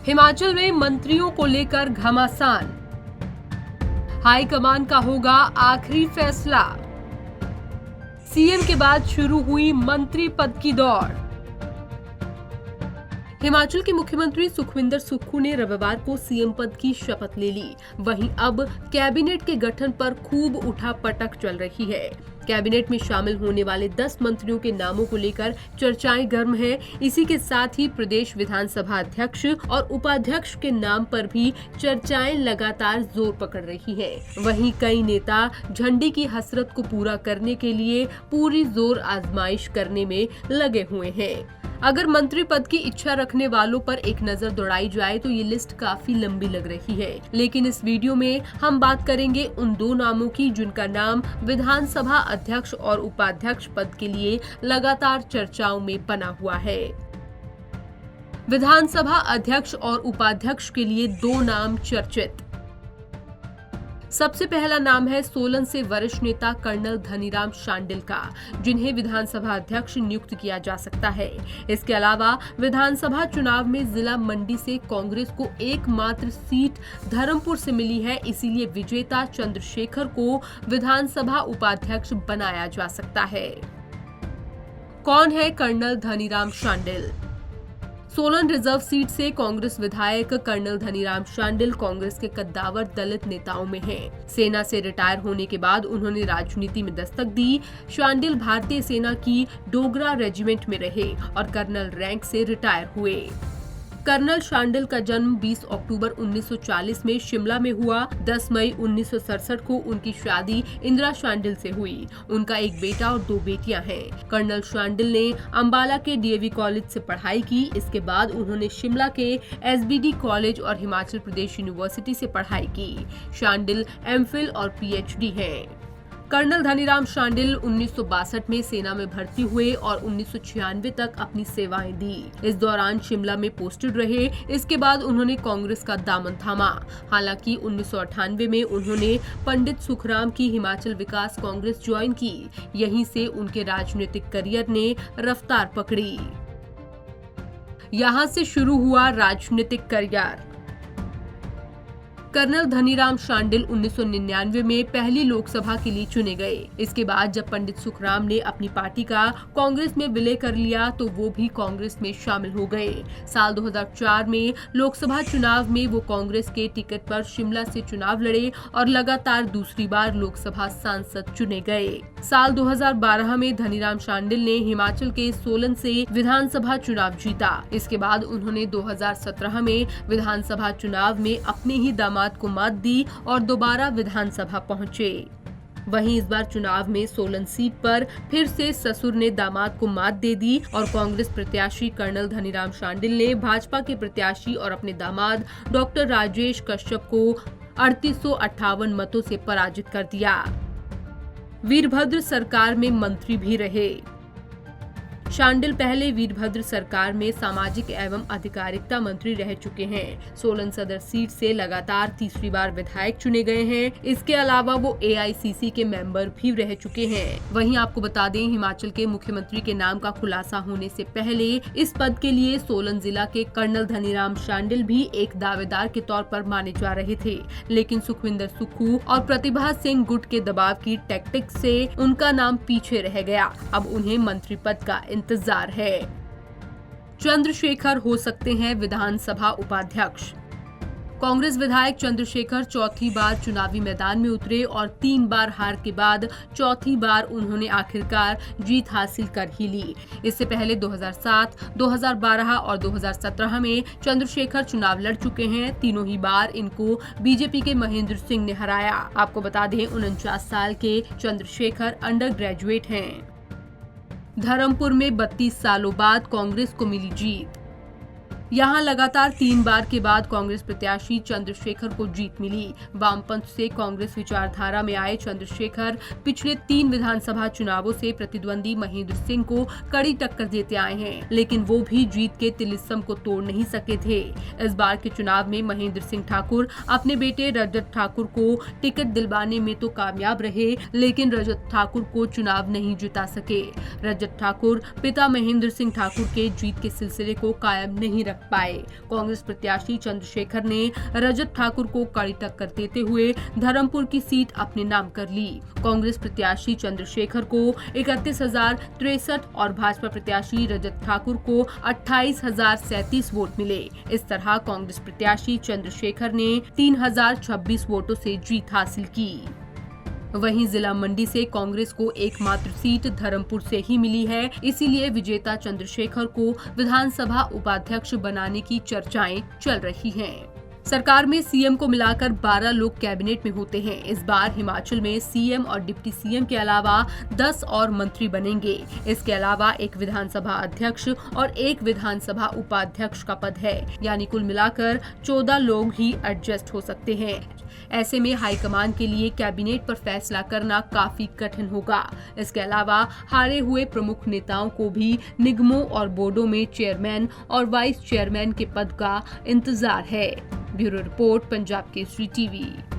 हिमाचल में मंत्रियों को लेकर घमासान, हाईकमान का होगा आखिरी फैसला। सीएम के बाद शुरू हुई मंत्री पद की दौड़। हिमाचल के मुख्यमंत्री सुखविंदर सुक्खू ने रविवार को सीएम पद की शपथ ले ली। वहीं अब कैबिनेट के गठन पर खूब उठापटक चल रही है। कैबिनेट में शामिल होने वाले 10 मंत्रियों के नामों को लेकर चर्चाएं गर्म हैं। इसी के साथ ही प्रदेश विधानसभा अध्यक्ष और उपाध्यक्ष के नाम पर भी चर्चाएं लगातार जोर पकड़ रही हैं। वहीं कई नेता झंडे की हसरत को पूरा करने के लिए पूरी जोर आजमाइश करने में लगे हुए हैं। अगर मंत्री पद की इच्छा रखने वालों पर एक नजर दौड़ाई जाए तो ये लिस्ट काफी लंबी लग रही है, लेकिन इस वीडियो में हम बात करेंगे उन 2 नामों की जिनका नाम विधानसभा अध्यक्ष और उपाध्यक्ष पद के लिए लगातार चर्चाओं में बना हुआ है। विधानसभा अध्यक्ष और उपाध्यक्ष के लिए 2 नाम चर्चित। सबसे पहला नाम है सोलन से वरिष्ठ नेता कर्नल धनीराम शांडिल का, जिन्हें विधानसभा अध्यक्ष नियुक्त किया जा सकता है। इसके अलावा विधानसभा चुनाव में जिला मंडी से कांग्रेस को एकमात्र सीट धर्मपुर से मिली है, इसीलिए विजेता चंद्रशेखर को विधानसभा उपाध्यक्ष बनाया जा सकता है। कौन है colonel Dhaniram Shandil? Solan reserve seat से कांग्रेस विधायक कर्नल धनीराम शांडिल कांग्रेस के कद्दावर दलित नेताओं में हैं। सेना से रिटायर होने के बाद उन्होंने राजनीति में दस्तक दी। शांडिल भारतीय सेना की डोगरा रेजिमेंट में रहे और कर्नल रैंक से रिटायर हुए। कर्नल शांडिल का जन्म 20 अक्टूबर 1940 में शिमला में हुआ। 10 मई 1967 को उनकी शादी इंदिरा शांडिल से हुई। उनका एक बेटा और 2 बेटियां हैं। कर्नल शांडिल ने अंबाला के डीएवी कॉलेज से पढ़ाई की। इसके बाद उन्होंने शिमला के एसबीडी कॉलेज और हिमाचल प्रदेश यूनिवर्सिटी से पढ़ाई की। शांडिल एमफिल और पीएचडी हैं। कर्नल धनीराम शांडिल 1962 में सेना में भर्ती हुए और 1996 तक अपनी सेवाएं दी। इस दौरान शिमला में पोस्टेड रहे। इसके बाद उन्होंने कांग्रेस का दामन थामा। हालांकि 1998 में उन्होंने पंडित सुखराम की हिमाचल विकास कांग्रेस ज्वाइन की। यहीं से उनके राजनीतिक करियर ने रफ्तार पकड़ी। यहां से शुरू हुआ राजनीतिक करियर। कर्नल धनीराम शांडिल 1999 में पहली लोकसभा के लिए चुने गए। इसके बाद जब पंडित सुखराम ने अपनी पार्टी का कांग्रेस में विलय कर लिया तो वो भी कांग्रेस में शामिल हो गए। साल 2004 में लोकसभा चुनाव में वो कांग्रेस के टिकट पर शिमला से चुनाव लड़े और लगातार दूसरी बार लोकसभा सांसद चुने गए। साल 2012 में धनीराम शांडिल ने हिमाचल के सोलन से विधानसभा चुनाव जीता। इसके बाद उन्होंने 2017 में विधानसभा चुनाव में अपने ही दामाद को मात दी और दोबारा विधानसभा पहुंचे। वहीं इस बार चुनाव में सोलन सीट पर फिर से ससुर ने दामाद को मात दे दी और कांग्रेस प्रत्याशी कर्नल धनीराम शांडिल ने भाजपा के प्रत्याशी और अपने दामाद डॉक्टर राजेश कश्यप को 3858 मतों से पराजित कर दिया। वीरभद्र सरकार में मंत्री भी रहे। शांडिल पहले वीरभद्र सरकार में सामाजिक एवं अधिकारिता मंत्री रह चुके हैं। सोलन सदर सीट से लगातार तीसरी बार विधायक चुने गए हैं। इसके अलावा वो एआईसीसी के मेंबर भी रह चुके हैं। वहीं आपको बता दें, हिमाचल के मुख्यमंत्री के नाम का खुलासा होने से पहले इस पद के लिए सोलन जिला के कर्नल धनीराम शांडिल भी एक दावेदार के तौर पर माने जा रहे थे, लेकिन सुखविंदर सुक्खू और प्रतिभा सिंह गुट के दबाव की टैक्टिक से उनका नाम पीछे रह गया। अब उन्हें मंत्री पद का इंतजार है। चंद्रशेखर हो सकते हैं विधानसभा उपाध्यक्ष। कांग्रेस विधायक चंद्रशेखर चौथी बार चुनावी मैदान में उतरे और 3 बार हार के बाद चौथी बार उन्होंने आखिरकार जीत हासिल कर ही ली। इससे पहले 2007, 2012 और 2017 में चंद्रशेखर चुनाव लड़ चुके हैं। तीनों ही बार इनको बीजेपी के महेंद्र सिंह ने हराया। आपको बता दें, 49 साल के चंद्रशेखर अंडर ग्रेजुएट हैं। धर्मपुर में 32 सालों बाद कांग्रेस को मिली जीत। यहां लगातार 3 बार के बाद कांग्रेस प्रत्याशी चंद्रशेखर को जीत मिली। वामपंथ से कांग्रेस विचारधारा में आए चंद्रशेखर पिछले 3 विधानसभा चुनावों से प्रतिद्वंदी महेंद्र सिंह को कड़ी टक्कर देते आए हैं, लेकिन वो भी जीत के तिलिस्म को तोड़ नहीं सके थे। इस बार के चुनाव में महेंद्र सिंह ठाकुर अपने बेटे रजत ठाकुर को टिकट दिलवाने में तो कामयाब रहे, लेकिन रजत ठाकुर को चुनाव नहीं जिता सके। रजत ठाकुर पिता महेंद्र सिंह ठाकुर के जीत के सिलसिले को कायम नहीं रख रख पाए। कांग्रेस प्रत्याशी चंद्रशेखर ने रजत ठाकुर को कड़ी टक्कर देते हुए धर्मपुर की सीट अपने नाम कर ली। कांग्रेस प्रत्याशी चंद्रशेखर को 31,063 और भाजपा प्रत्याशी रजत ठाकुर को 28,037 वोट मिले। इस तरह कांग्रेस प्रत्याशी चंद्रशेखर ने 3,026 वोटों से जीत हासिल की। वहीं जिला मंडी से कांग्रेस को एकमात्र सीट धर्मपुर से ही मिली है, इसीलिए विजेता चंद्रशेखर को विधानसभा उपाध्यक्ष बनाने की चर्चाएं चल रही हैं। सरकार में सीएम को मिलाकर 12 लोग कैबिनेट में होते हैं। इस बार हिमाचल में सीएम और डिप्टी सीएम के अलावा 10 और मंत्री बनेंगे। इसके अलावा एक विधानसभा अध्यक्ष और एक विधानसभा उपाध्यक्ष का पद है, यानी कुल मिलाकर 14 लोग ही एडजस्ट हो सकते हैं। ऐसे में हाईकमान के लिए कैबिनेट पर फैसला करना काफी कठिन होगा। इसके अलावा हारे हुए प्रमुख नेताओं को भी निगमों और बोर्डों में चेयरमैन और वाइस चेयरमैन के पद का इंतजार है। Bureau report, Punjab Kesari TV.